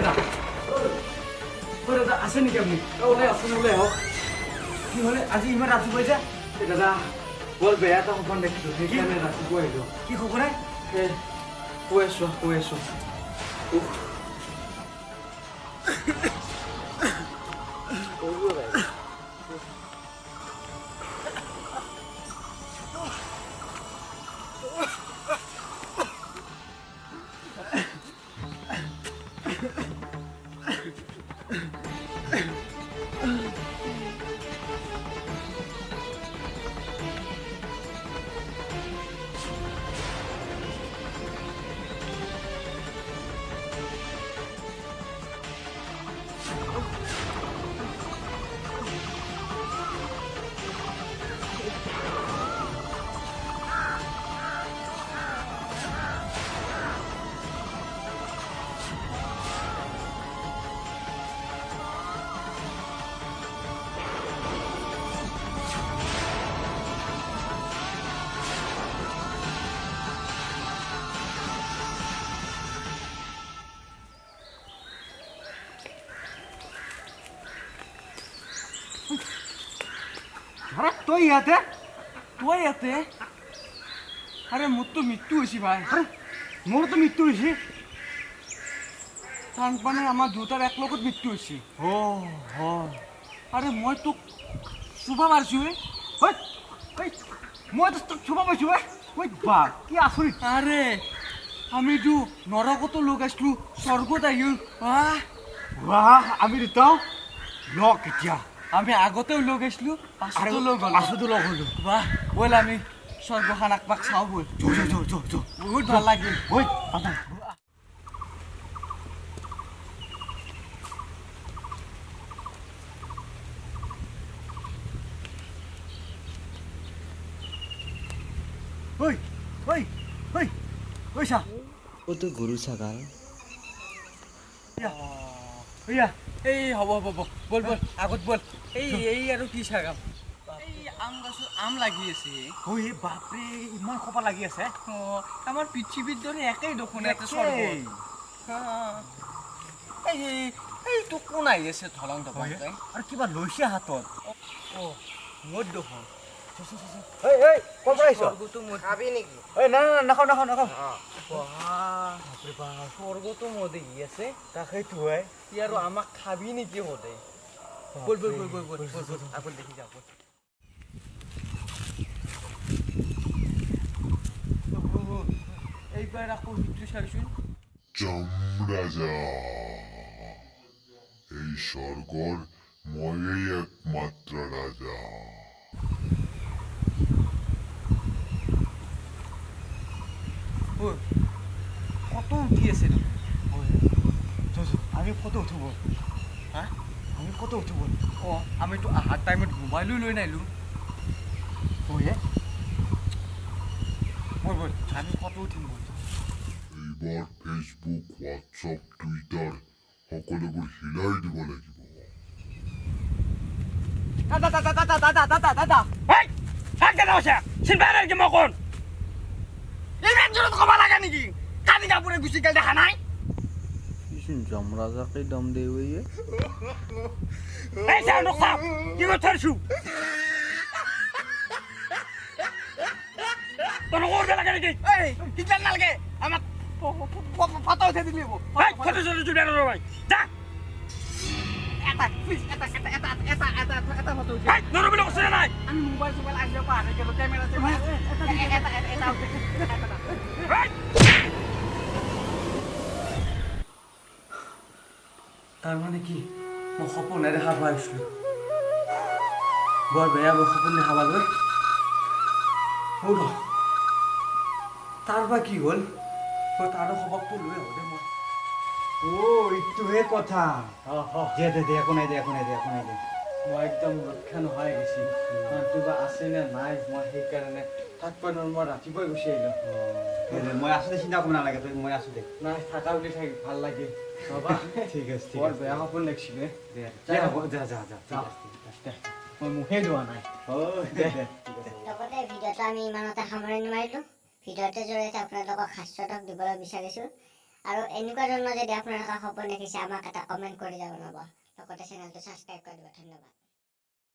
দাদা দাদা আছে নেকি আপনি ওলাই আসুন ওলাই আহক কি হলে আজি ইমান ৰাতিপুৱাই যে দাদা বৰ বেয়া এটা সপোন দেখিলোঁ সেইকাৰণে ৰাতিপুৱা আহিলোঁ কি খবৰ কৈ আছো তই ইয়াতে আরে মোরতো মৃত্যু হয়েছি ভাই আরে মোরতো মৃত্যু হয়েছি মানে আমার দুটার এক লগত মৃত্যু হয়েছে আরে মই তোক চুবা মারছি মই তো তোক চুবা পাইছো বা কি আচরিত আরে আমি তো নরকতো লোক আসলো স্বর্গত আইও বাহ আমি দুটাও লগ এতিয়া আমি আগতেও লোক আসলো পাছতো লগ হলো বাহ বল আমি স্বর্গখান আকবাক চাও বল বহুত ভাল লাগিল কত গরু ছাগাল এই হব বল আগত বল এই আৰু কি চাগাম এই আম গাছত আম লাগি আছে বাপৰে ইমান খপা লাগি আছে আমাৰ পৃথিৱীৰ দৰে একেই দেখোন এই তো কোন আহি আছে ধলং আৰু কিবা লৈছে হাতত মোৰ দেখোন স্বৰ্গতো মদে আছে তাকেইতো আৰু আমাক খাবি নেকি সদায় বল আকৌ দেখি যাব এইবাৰ আকৌ সিটো চাইছোন যমরাজা এই স্বর্গর ময়েই একমাত্র রাজা ফটো উঠি আছে আমি ফটো উঠিব আমি ফটো উঠিব আমিতো আহাৰ টাইমত মোবাইলো লৈ নাহিলোঁ বল আমি ফটো উঠিম বল এইবাৰ ফেচবুক হোৱাটছআপ টুইটাৰ সকলোবোৰ হিলাই দিব লাগিব দাদা চিন্তা কি মই কোন ইমান জোৰত ক'ব লাগে নেকি কালি কাপোৰে গুচি গেল দেখা নাই যমরাজাকে দম দে এই চাও নখাও কি করছু তোর ওর লাগে নাকি এই কিজন নালগে আমার ফটো উঠে দিলি এই ফটো জুড়ে রে ভাই যা এটা প্লিজ এটা ফটো উঠে এই নরবলে বসে নাই আমি মোবাইল আসবে পারে গেল ক্যামেরা এটা তার মানে কি মই সপোনে দেখা পাইছিলো বৰ বেয়া মই সপোন দেখা পালো তাৰ বা কি হ'ল তাৰ খবৰটো লৈ আহো দে মই এইটোহে কথা দে একো নাই মই একদম ৰক্ষা নোহোৱাই গৈছি কিবা আছে নে নাই মই সেইকাৰণে থাকিব নোৱাৰো মই ৰাতিপুৱাই গুচি আহিলোঁ মই আছো দে চিন্তা কৰিব নালাগে তই মই আছো দে নাই থাকা বুলি থাকি ভাল লাগে ঠিক আছে বৰ বেয়া সপোন লাগিছিলে মই মুখে ধোৱা নাই লগতে ভিডিঅ'টো আমি ইমানতে সামৰণি মাৰিলোঁ ভিডিঅ'টোৰ জৰিয়তে আপোনালোকক হাস্যৰক দিবলৈ বিচাৰিছোঁ আৰু এনেকুৱা ধৰণৰ যদি আপোনালোকে সপোন দেখিছে আমাক এটা কমেণ্ট কৰি যাব নব লগতে চেনেলটো ছাবস্ক্ৰাইব কৰি দিব ধন্যবাদ